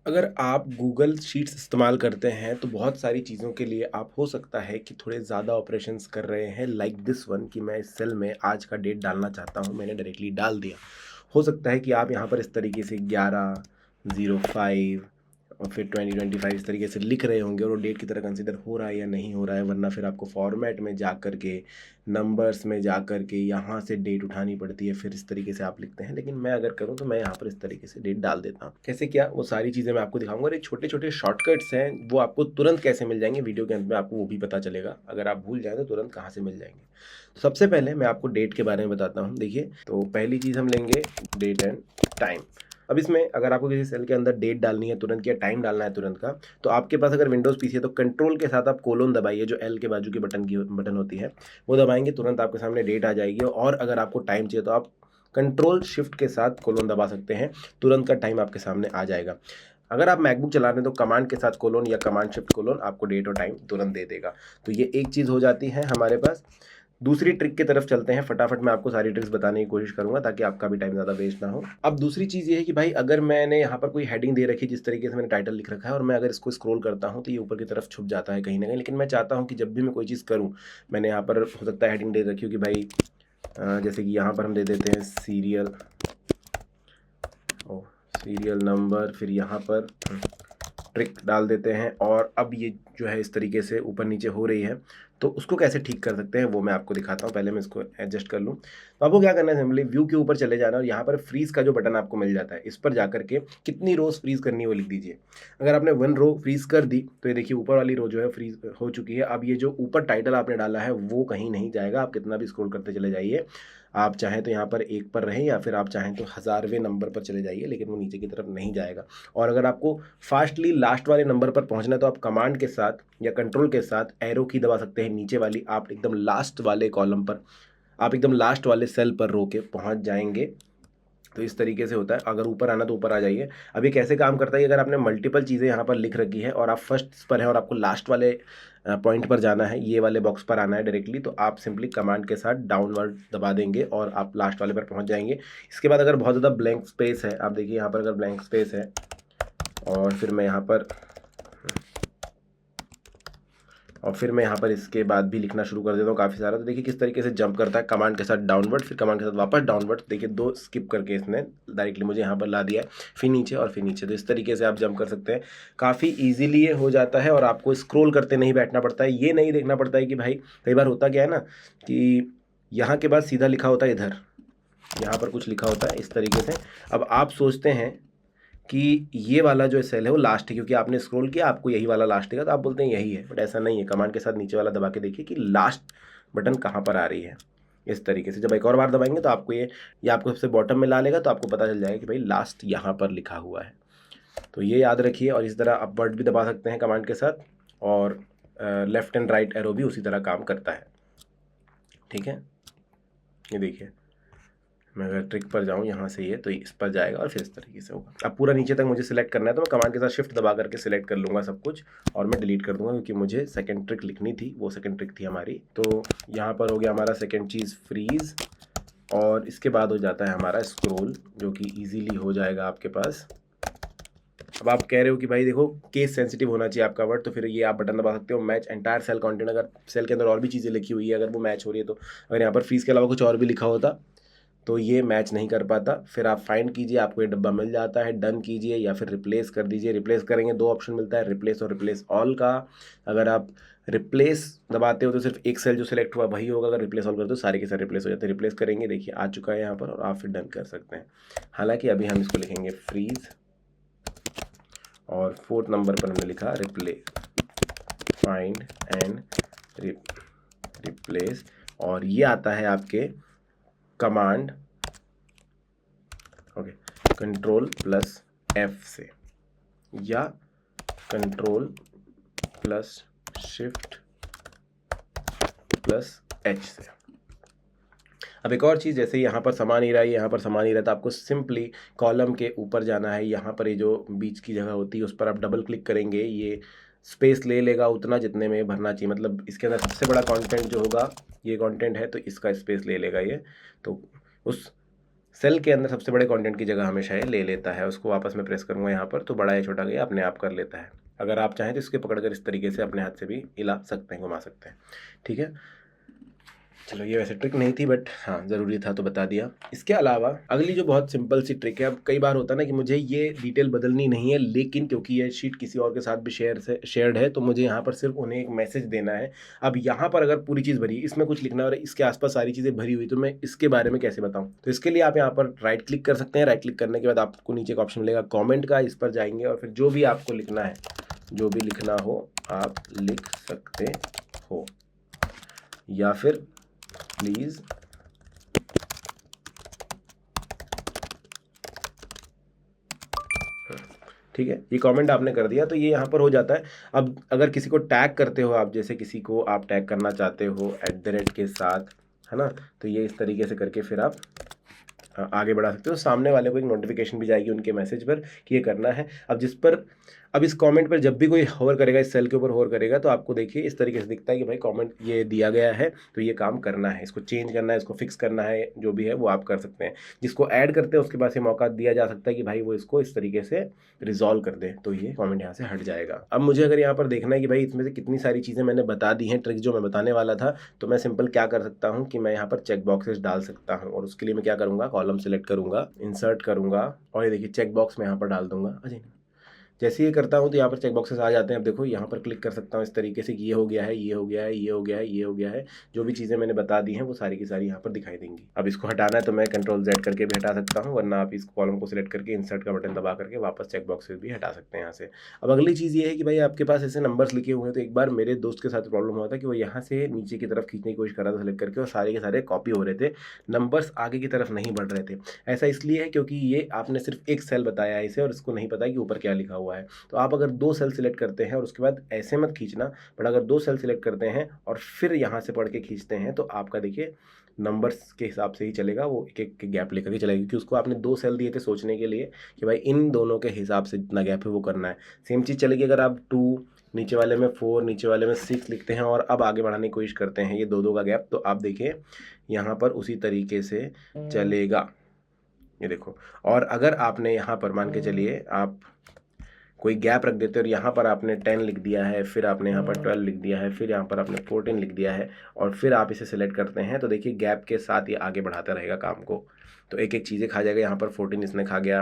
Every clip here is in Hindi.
अगर आप गूगल शीट्स इस्तेमाल करते हैं तो बहुत सारी चीज़ों के लिए आप हो सकता है कि थोड़े ज़्यादा ऑपरेशंस कर रहे हैं लाइक दिस वन कि मैं इस सेल में आज का डेट डालना चाहता हूँ, मैंने डायरेक्टली डाल दिया। हो सकता है कि आप यहाँ पर इस तरीके से 11/05 और फिर 2025 इस तरीके से लिख रहे होंगे और वो डेट की तरह कंसिडर हो रहा है या नहीं हो रहा है, वरना फिर आपको फॉर्मेट में जा कर के नंबर्स में जा कर के यहाँ से डेट उठानी पड़ती है, फिर इस तरीके से आप लिखते हैं। लेकिन मैं अगर करूँ तो मैं यहाँ पर इस तरीके से डेट डाल देता हूँ। कैसे क्या, वो सारी चीज़ें मैं आपको दिखाऊंगा और ये छोटे छोटे शॉर्टकट्स हैं, वो आपको तुरंत कैसे मिल जाएंगे वीडियो के अंत में आपको वो भी पता चलेगा। अगर आप भूल जाए तो तुरंत कहाँ से मिल जाएंगे। तो सबसे पहले मैं आपको डेट के बारे में बताता हूँ। देखिए, तो पहली चीज़ हम लेंगे डेट एंड टाइम। अब इसमें अगर आपको किसी सेल के अंदर डेट डालनी है तुरंत या टाइम डालना है तुरंत का, तो आपके पास अगर विंडोज़ पीसी है तो कंट्रोल के साथ आप कोलोन दबाइए, जो एल के बाजू की बटन होती है वो दबाएंगे, तुरंत आपके सामने डेट आ जाएगी। और अगर आपको टाइम चाहिए तो आप कंट्रोल शिफ्ट के साथ कोलोन दबा सकते हैं, तुरंत का टाइम आपके सामने आ जाएगा। अगर आप मैकबुक चला रहे हैं तो कमांड के साथ कोलोन या कमांड शिफ्ट कोलोन आपको डेट और टाइम तुरंत दे देगा। तो ये एक चीज़ हो जाती है हमारे पास। दूसरी ट्रिक की तरफ चलते हैं। फटाफट मैं आपको सारी ट्रिक्स बताने की कोशिश करूंगा ताकि आपका भी टाइम ज़्यादा वेस्ट ना हो। अब दूसरी चीज़ ये है कि भाई अगर मैंने यहाँ पर कोई हेडिंग दे रखी है, जिस तरीके से मैंने टाइटल लिख रखा है, और मैं अगर इसको स्क्रॉल करता हूँ तो ये ऊपर की तरफ छुप जाता है कहीं ना कहीं। लेकिन मैं चाहता हूँ कि जब भी मैं कोई चीज़ करूँ, मैंने यहाँ पर हो सकता है हेडिंग दे रखी हो कि भाई जैसे कि यहाँ पर हम दे देते हैं सीरियल नंबर, फिर यहाँ पर ट्रिक डाल देते हैं। और अब ये जो है इस तरीके से ऊपर नीचे हो रही है, तो उसको कैसे ठीक कर सकते हैं वो मैं आपको दिखाता हूँ। पहले मैं इसको एडजस्ट कर लूँ। तो आपको क्या करना है, सिंपली व्यू के ऊपर चले जाना और यहाँ पर फ्रीज का जो बटन आपको मिल जाता है, इस पर जाकर के कितनी रोज फ्रीज करनी है वो लिख दीजिए। अगर आपने 1 रो फ्रीज कर दी तो ये देखिए ऊपर वाली रो जो है फ्रीज हो चुकी है। अब ये जो ऊपर टाइटल आपने डाला है वो कहीं नहीं जाएगा, आप कितना भी स्क्रॉल करते चले जाइए। आप चाहें तो यहाँ पर 1 पर रहें या फिर आप चाहें तो 1000वें नंबर पर चले जाइए, लेकिन वो नीचे की तरफ नहीं जाएगा। और अगर आपको फास्टली लास्ट वाले नंबर पर पहुंचना है तो आप कमांड के साथ या कंट्रोल के साथ एरो की दबा सकते हैं नीचे वाली, आप एकदम लास्ट वाले कॉलम पर, आप एकदम लास्ट वाले सेल पर रो के पहुँच जाएंगे। तो इस तरीके से होता है। अगर ऊपर आना तो ऊपर आ जाइए। अब ये कैसे काम करता है, अगर आपने मल्टीपल चीज़ें यहाँ पर लिख रखी है और आप फर्स्ट पर है और आपको लास्ट वाले पॉइंट पर जाना है, ये वाले बॉक्स पर आना है डायरेक्टली, तो आप सिंपली कमांड के साथ डाउनवर्ड दबा देंगे और आप लास्ट वाले पर पहुँच जाएंगे। इसके बाद अगर बहुत ज़्यादा ब्लैंक स्पेस है, आप देखिए यहाँ पर अगर ब्लैंक स्पेस है और फिर मैं यहाँ पर इसके बाद भी लिखना शुरू कर देता हूँ काफ़ी सारा, तो देखिए किस तरीके से जंप करता है कमांड के साथ डाउनवर्ड, फिर कमांड के साथ वापस डाउनवर्ड। देखिए 2 स्किप करके इसने डायरेक्टली मुझे यहाँ पर ला दिया है, फिर नीचे और फिर नीचे। तो इस तरीके से आप जंप कर सकते हैं, काफ़ी ईजिली ये हो जाता है और आपको स्क्रोल करते नहीं बैठना पड़ता है। ये नहीं देखना पड़ता है कि भाई कई बार होता क्या है ना कि यहाँ के बाद सीधा लिखा होता है, इधर यहाँ पर कुछ लिखा होता है इस तरीके से। अब आप सोचते हैं कि ये वाला जो सेल है वो लास्ट है, क्योंकि आपने स्क्रॉल किया आपको यही वाला लास्ट है तो आप बोलते हैं यही है, बट ऐसा नहीं है। कमांड के साथ नीचे वाला दबा के देखिए कि लास्ट बटन कहाँ पर आ रही है। इस तरीके से जब एक और बार दबाएंगे तो आपको ये आपको सबसे बॉटम में ला लेगा, तो आपको पता चल जाएगा कि भाई लास्ट यहाँ पर लिखा हुआ है। तो ये याद रखिए। और इस तरह अपवर्ड भी दबा सकते हैं कमांड के साथ, और लेफ्ट एंड राइट एरो भी उसी तरह काम करता है। ठीक है, ये देखिए मैं अगर ट्रिक पर जाऊँ यहाँ से, ये तो इस पर जाएगा और फिर इस तरीके से होगा। अब पूरा नीचे तक मुझे सिलेक्ट करना है तो मैं कमांड के साथ शिफ्ट दबा करके सिलेक्ट कर लूँगा सब कुछ और मैं डिलीट कर दूँगा, क्योंकि मुझे सेकंड ट्रिक लिखनी थी, वो सेकंड ट्रिक थी हमारी। तो यहाँ पर हो गया हमारा सेकंड चीज़ फ्रीज, और इसके बाद हो जाता है हमारा स्क्रोल, जो कि ईजिली हो जाएगा आपके पास। अब आप कह रहे हो कि भाई देखो केस सेंसिटिव होना चाहिए आपका वर्ड, तो फिर ये आप बटन दबा सकते हो, मैच एंटायर सेल कंटेंट। अगर सेल के अंदर और भी चीज़ें लिखी हुई है अगर वो मैच हो रही है तो, अगर यहाँ पर फ्रीज के अलावा कुछ और भी लिखा होता तो ये मैच नहीं कर पाता। फिर आप फाइंड कीजिए, आपको ये डब्बा मिल जाता है, डन कीजिए या फिर रिप्लेस कर दीजिए। रिप्लेस करेंगे 2 ऑप्शन मिलता है, रिप्लेस और रिप्लेस ऑल का। अगर आप रिप्लेस दबाते हो तो सिर्फ एक सेल जो सिलेक्ट हुआ वही होगा, अगर रिप्लेस ऑल करते हो सारे के सारे रिप्लेस हो जाते हैं। रिप्लेस करेंगे, देखिए आ चुका है यहाँ पर, और आप फिर डन कर सकते हैं। हालांकि अभी हम इसको लिखेंगे फ्रीज, और 4th नंबर पर हमने लिखा फाइंड एंड रिप्लेस, और ये आता है आपके कमांड कंट्रोल प्लस F से या control plus shift plus H से। अब एक और चीज़, जैसे यहाँ पर समा नहीं रहा है, यहाँ पर समा नहीं रहता, आपको सिंपली कॉलम के ऊपर जाना है। यहाँ पर ये जो बीच की जगह होती है उस पर आप डबल क्लिक करेंगे, ये स्पेस ले लेगा उतना जितने में भरना चाहिए। मतलब इसके अंदर सबसे बड़ा कंटेंट जो होगा ये कंटेंट है, तो इसका स्पेस ले लेगा ये। तो उस सेल के अंदर सबसे बड़े कंटेंट की जगह हमेशा ये ले लेता है। उसको वापस मैं प्रेस करूँगा यहाँ पर तो बड़ा या छोटा गया अपने आप कर लेता है। अगर आप चाहें तो इसके पकड़कर इस तरीके से अपने हाथ से भी हिला सकते हैं, घुमा सकते हैं। ठीक है, चलो ये वैसे ट्रिक नहीं थी बट हाँ ज़रूरी था तो बता दिया। इसके अलावा अगली जो बहुत सिंपल सी ट्रिक है, अब कई बार होता है ना कि मुझे ये डिटेल बदलनी नहीं है, लेकिन क्योंकि ये शीट किसी और के साथ भी शेयर्ड है तो मुझे यहाँ पर सिर्फ उन्हें एक मैसेज देना है। अब यहाँ पर अगर पूरी चीज़ भरी, इसमें कुछ लिखना और इसके आसपास सारी चीज़ें भरी हुई, तो मैं इसके बारे में कैसे बताऊँ? तो इसके लिए आप यहाँ पर राइट क्लिक कर सकते हैं। राइट क्लिक करने के बाद आपको नीचे का ऑप्शन मिलेगा कॉमेंट का, इस पर जाएंगे और फिर जो भी आपको लिखना है, जो भी लिखना हो आप लिख सकते हो, या फिर प्लीज़ ठीक है, ये कमेंट आपने कर दिया तो ये यहाँ पर हो जाता है। अब अगर किसी को टैग करते हो आप, जैसे किसी को आप टैग करना चाहते हो @ के साथ, है ना, तो ये इस तरीके से करके फिर आप आगे बढ़ा सकते हो। सामने वाले को एक नोटिफिकेशन भी जाएगी उनके मैसेज पर कि ये करना है। अब इस कमेंट पर जब भी कोई होवर करेगा, इस सेल के ऊपर होवर करेगा, तो आपको देखिए इस तरीके से दिखता है कि भाई कमेंट ये दिया गया है तो ये काम करना है, इसको चेंज करना है, इसको फिक्स करना है, जो भी है वो आप कर सकते हैं। जिसको ऐड करते हैं उसके पास ये मौका दिया जा सकता है कि भाई वो इसको इस तरीके से रिजॉल्व कर दे, तो ये कमेंट यहाँ से हट जाएगा। अब मुझे अगर यहाँ पर देखना है कि भाई इसमें से कितनी सारी चीज़ें मैंने बता दी हैं, ट्रिक जो मैं बताने वाला था, तो मैं सिंपल क्या कर सकता हूँ कि मैं यहाँ पर चेक बॉक्सेस डाल सकता हूँ। और उसके लिए मैं क्या करूँगा, कॉलम सेलेक्ट करूँगा, इंसर्ट करूँगा और ये देखिए चेक बॉक्स मैं यहाँ पर डाल दूंगा। अजय, जैसे ये करता हूँ तो यहाँ पर चेक बॉक्सेस आ जाते हैं। अब देखो यहाँ पर क्लिक कर सकता हूँ इस तरीके से कि ये हो गया है, ये हो गया है, ये हो गया है, ये हो गया है। जो भी चीज़ें मैंने बता दी हैं वो सारी की सारी यहाँ पर दिखाई देंगी। अब इसको हटाना है तो मैं Ctrl+Z करके भी हटा सकता हूँ, वरना आप इस कॉलम को सिलेक्ट करके इंसर्ट का बटन दबा करके वापस चेक बॉक्सेस भी हटा सकते हैं यहाँ से। अब अगली चीज़ ये है कि भाई आपके पास ऐसे नंबर्स लिखे हुए हैं, तो एक बार मेरे दोस्त के साथ प्रॉब्लम हुआ था कि वो यहाँ से नीचे की तरफ खींचने की कोशिश कर रहा था सेलेक्ट करके, और सारे के सारे कॉपी हो रहे थे, नंबर्स आगे की तरफ नहीं बढ़ रहे थे। ऐसा इसलिए है क्योंकि ये आपने सिर्फ एक सेल बताया है इसे, और इसको नहीं पता कि ऊपर क्या लिखा हुआ है। तो आप अगर 2 सेल सिलेक्ट करते हैं और उसके बाद ऐसे मत खींचना, बट अगर 2 सेल सिलेक्ट करते हैं और फिर यहाँ से पढ़ के खींचते हैं तो आपका देखिए नंबर्स के हिसाब से ही चलेगा, वो एक एक गैप लेकर के चलेगा, क्योंकि उसको आपने 2 सेल दिए थे सोचने के लिए कि भाई इन दोनों के हिसाब से जितना गैप है वो करना है। सेम चीज़ चलेगी अगर आप 2, नीचे वाले में 4, नीचे वाले में 6 लिखते हैं और अब आगे बढ़ाने की कोशिश करते हैं ये 2-2 का गैप, तो आप देखिए यहाँ पर उसी तरीके से चलेगा, ये देखो। और अगर आपने यहाँ पर मान के चलिए आप कोई गैप रख देते हैं और यहाँ पर आपने 10 लिख दिया है, फिर आपने यहाँ पर 12 लिख दिया है, फिर यहाँ पर आपने 14 लिख दिया है और फिर आप इसे सेलेक्ट करते हैं, तो देखिए गैप के साथ ये आगे बढ़ाता रहेगा काम को। तो एक एक चीज़ें खा जाएगा। यहाँ पर 14 इसने खा गया,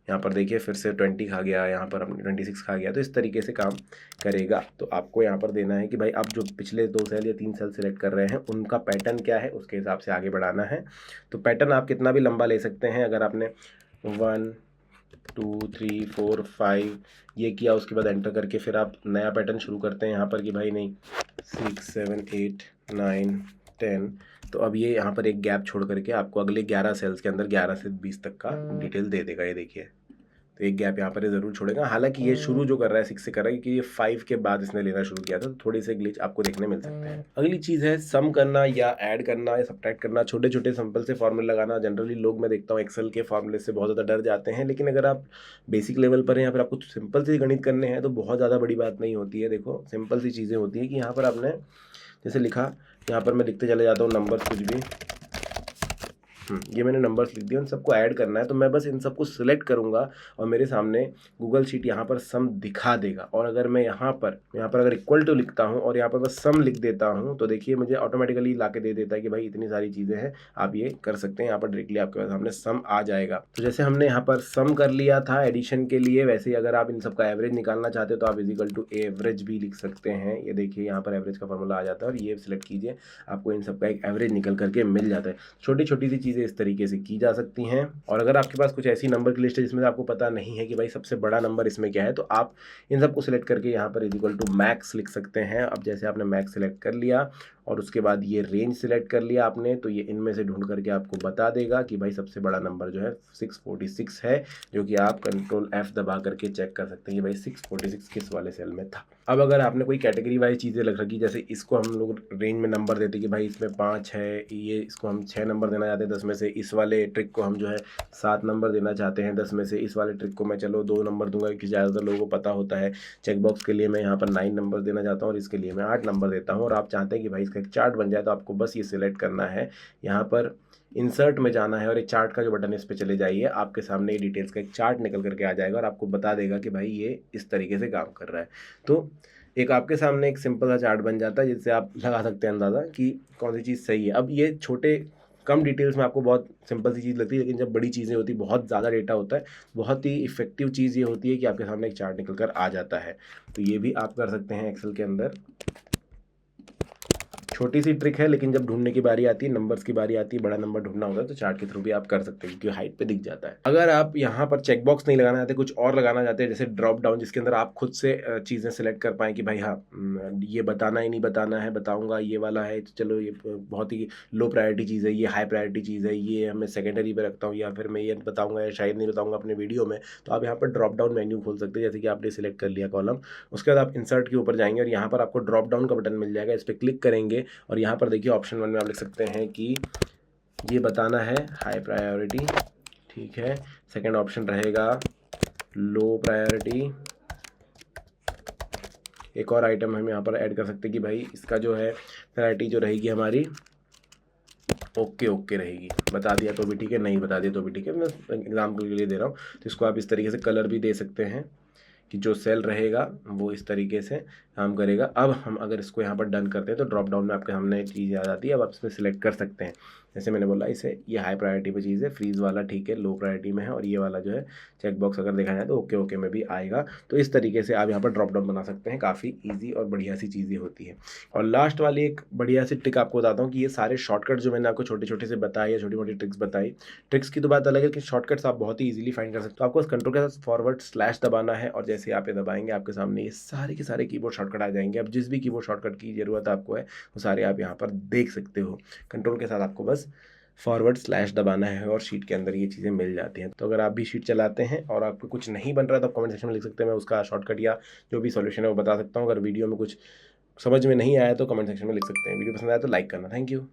यहाँ पर देखिए फिर से 20 खा गया, यहाँ पर अपने 26 खा गया, तो इस तरीके से काम करेगा। तो आपको यहाँ पर देना है कि भाई आप जो पिछले 2 सेल या 3 सेल सेलेक्ट कर रहे हैं उनका पैटर्न क्या है, उसके हिसाब से आगे बढ़ाना है। तो पैटर्न आप कितना भी लंबा ले सकते हैं। अगर आपने 1 2 3 4 5 ये किया, उसके बाद एंटर करके फिर आप नया पैटर्न शुरू करते हैं यहाँ पर कि भाई नहीं 6 7 8 9 10, तो अब ये यहाँ पर एक गैप छोड़ करके आपको अगले 11 सेल्स के अंदर 11 से 20 तक का डिटेल दे देगा। ये देखिए, तो एक गैप यहाँ पर ज़रूर छोड़ेगा। हालांकि ये शुरू जो कर रहा है 6 से कर रहा है, क्योंकि ये 5 के बाद इसने लेना शुरू किया था, तो थोड़े से ग्लिच आपको देखने मिल सकते हैं। अगली चीज़ है सम करना या ऐड करना या सब्ट्रैक्ट करना, छोटे छोटे सिंपल से फॉर्मूले लगाना। जनरली लोग, मैं देखता हूँ, एक्सेल के फॉर्मूले से बहुत ज़्यादा डर जाते हैं, लेकिन अगर आप बेसिक लेवल पर हैं या फिर आपको सिंपल से गणित करने हैं तो बहुत ज़्यादा बड़ी बात नहीं होती है। देखो सिंपल सी चीज़ें होती है कि यहाँ पर आपने जैसे लिखा, यहाँ पर मैं लिखते चले जाता हूँ नंबर्स कुछ भी, ये मैंने नंबर्स लिख दिए, उन सबको ऐड करना है, तो मैं बस इन सबको सिलेक्ट करूंगा और मेरे सामने गूगल शीट यहाँ पर सम दिखा देगा। और अगर मैं यहाँ पर अगर इक्वल टू लिखता हूँ और यहाँ पर बस सम लिख देता हूँ, तो देखिए मुझे ऑटोमेटिकली ला के दे देता है कि भाई इतनी सारी चीज़ें हैं, आप ये कर सकते हैं। यहाँ पर डायरेक्टली आपके सामने सम आ जाएगा। तो जैसे हमने यहाँ पर सम कर लिया था एडिशन के लिए, वैसे ही अगर आप इन सबका एवरेज निकालना चाहते हो तो आप = एवरेज भी लिख सकते हैं। ये देखिए यहाँ पर एवरेज का फॉर्मूला आ जाता है और ये सिलेक्ट कीजिए, आपको इन सबका एक एवरेज निकल करके मिल जाता है। छोटी छोटी सी चीज़ें इस तरीके से की जा सकती हैं। और अगर आपके पास कुछ ऐसी नंबर की लिस्ट है जिसमें आपको पता नहीं है कि भाई सबसे बड़ा नंबर इसमें क्या है, तो आप इन सबको सिलेक्ट करके यहाँ पर =मैक्स लिख सकते हैं। अब जैसे आपने मैक्स सिलेक्ट कर लिया और उसके बाद ये रेंज सिलेक्ट कर लिया आपने, तो ये इनमें से ढूंढ करके आपको बता देगा कि भाई सबसे बड़ा नंबर जो है 646 है, जो कि आप Ctrl+F दबा करके चेक कर सकते हैं कि भाई 646 किस वाले सेल में था। अब अगर आपने कोई कैटेगरी वाइज चीज़ें लग रखी, जैसे इसको हम लोग रेंज में नंबर देते कि भाई इसमें 5 है, ये इसको हम 6 नंबर देना चाहते हैं 10 में से, इस वाले ट्रिक को हम जो है 7 नंबर देना चाहते हैं 10 में से, इस वाले ट्रिक को मैं चलो 2 नंबर दूंगा क्योंकि ज़्यादातर लोगों को पता होता है। चेक बॉक्स के लिए मैं यहाँ पर 9 नंबर देना चाहता हूँ और इसके लिए मैं 8 नंबर देता हूँ, और आप चाहते हैं कि भाई का एक चार्ट बन जाए। तो आपको बस ये सिलेक्ट करना है, यहाँ पर इंसर्ट में जाना है और ये चार्ट का जो बटन है इस पे चले जाइए। आपके सामने ये डिटेल्स का एक चार्ट निकल करके आ जाएगा और आपको बता देगा कि भाई ये इस तरीके से काम कर रहा है। तो एक आपके सामने एक सिंपल सा चार्ट बन जाता है जिससे आप लगा सकते हैं अंदाज़ा कि कौन सी चीज़ सही है। अब ये छोटे कम डिटेल्स में आपको बहुत सिंपल सी चीज़ लगती है, लेकिन जब बड़ी चीज़ें होती है, बहुत ज़्यादा डेटा होता है, बहुत ही इफेक्टिव चीज़ ये होती है कि आपके सामने एक चार्ट निकल कर आ जाता है। तो ये भी आप कर सकते हैं एक्सेल के अंदर। छोटी सी ट्रिक है, लेकिन जब ढूंढने की बारी आती है, नंबर्स की बारी आती है, बड़ा नंबर ढूंढना होता है, तो चार्ट के थ्रू भी आप कर सकते हैं क्योंकि हाइट पे दिख जाता है। अगर आप यहाँ पर चेक बॉक्स नहीं लगाना चाहते, कुछ और लगाना चाहते हैं, जैसे ड्रॉप डाउन जिसके अंदर आप खुद से चीज़ें सेलेक्ट कर पाएँ कि भाई हाँ ये बताना ही नहीं बताना है, बताऊँगा ये वाला है, चलो ये बहुत ही लो प्रायोरिटी चीज़ है, ये हाई प्रायोरिटी चीज़ है, ये मैं सेकेंडरी पे रखता हूँ, या फिर मैं ये बताऊँगा या शायद नहीं बताऊँगा अपने वीडियो में। तो आप यहाँ पर ड्रॉप डाउन मेन्यू खोल सकते हैं, जैसे कि आपने सिलेक्ट कर लिया कॉलम, उसके बाद आप इंसर्ट के ऊपर जाएंगे और यहाँ पर आपको ड्रॉप डाउन का बटन मिल जाएगा, इस पर क्लिक करेंगे और यहाँ पर देखिए ऑप्शन 1 में आप लिख सकते हैं कि ये बताना है हाई प्रायोरिटी, ठीक है। सेकंड ऑप्शन रहेगा लो प्रायोरिटी। एक और आइटम हम यहाँ पर ऐड कर सकते हैं कि भाई इसका जो है प्रायोरिटी जो रहेगी हमारी ओके रहेगी। बता दिया तो भी ठीक है, नहीं बता दिया तो भी ठीक है, मैं एग्जाम्पल के लिए दे रहा हूँ। तो इसको आप इस तरीके से कलर भी दे सकते हैं कि जो सेल रहेगा वो इस तरीके से काम करेगा। अब हम अगर इसको यहाँ पर डन करते हैं तो ड्रॉप डाउन में आपके सामने एक चीज़ आ जाती है। अब आप इसमें सिलेक्ट कर सकते हैं, जैसे मैंने बोला इसे ये हाई प्रायोरिटी पे चीज़ है, फ्रीज वाला ठीक है लो प्रायोरिटी में है, और ये वाला जो है चेक बॉक्स अगर देखा जाए तो ओके में भी आएगा। तो इस तरीके से आप यहाँ पर ड्रॉप डाउन बना सकते हैं, काफ़ी ईजी और बढ़िया सी चीज़ें होती है। और लास्ट वाली एक बढ़िया सी ट्रिक आपको बताता हूँ कि ये सारे शॉर्टकट जो मैंने आपको छोटे छोटे से बताए या छोटी मोटी ट्रिक्स बताई, ट्रिक्स की तो बात अलग है कि शॉर्टकट्स आप बहुत ही ईजिली फाइंड कर सकते हो। आपको उस कंट्रोल के साथ फॉरवर्ड स्लैश दबाना है और जैसे आप ये दबाएंगे आपके सामने ये सारे के सारे कीबोर्ड शॉर्टकट आ जाएंगे। अब जिस भी कीबोर्ड शॉर्टकट की ज़रूरत आपको है वो सारे आप यहाँ पर देख सकते हो। कंट्रोल के साथ आपको बस फॉरवर्ड स्लैश दबाना है और शीट के अंदर ये चीज़ें मिल जाती हैं। तो अगर आप भी शीट चलाते हैं और आपको कुछ नहीं बन रहा तो आप कमेंट सेक्शन में लिख सकते हैं, मैं उसका शॉर्टकट या जो भी सॉल्यूशन है वो बता सकता हूँ। अगर वीडियो में कुछ समझ में नहीं आया तो कमेंट सेक्शन में लिख सकते हैं। वीडियो पसंद आया तो लाइक करना। Thank you.